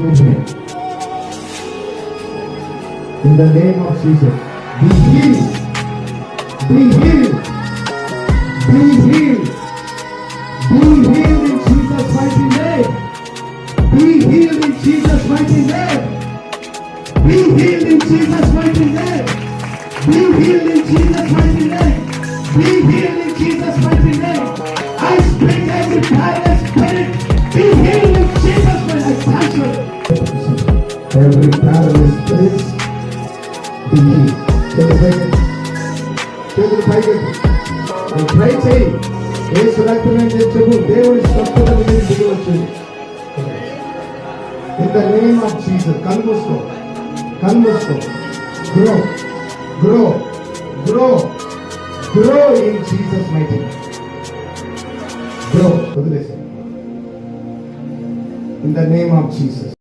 In the name of Jesus, be healed, be healed, be healed, be healed in Jesus' mighty name. Be healed in Jesus' mighty name. Be healed in Jesus' mighty name. Be healed in Jesus' mighty name. Be healed in Jesus' mighty name. I speak every paralyzed spirit. Be healed in Jesus' mighty name. Cancel every paralyzed spirit. Be healed. చేతులు పైకి try చేయి. ఏ సురక్షణ చెప్పు. దేవుడి స్వస్థత మీద దిగవచ్చు. In the name of Jesus, కన్నుమూసుకో. Grow, grow, grow, grow in Jesus' mighty name. Grow. వదిలేసి. In the name of Jesus.